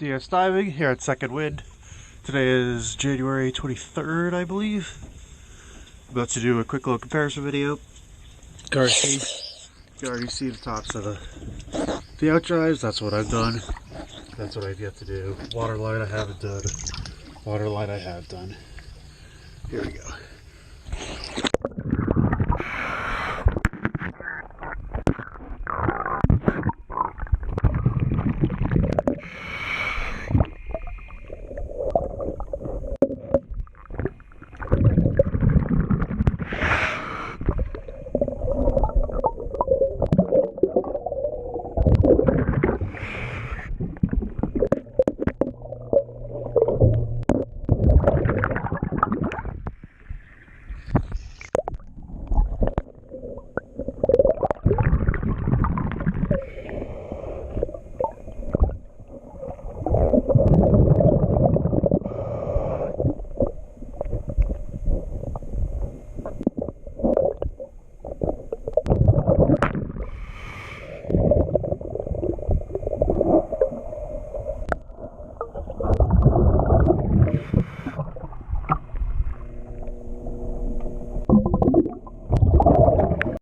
DS Diving here at Second Wind. Today is January 23rd, I believe. About to do a quick little comparison video. You already see the tops of the outdrives. That's what I've done. That's what I've yet to do. Waterline I haven't done. Waterline I have done. Here we go.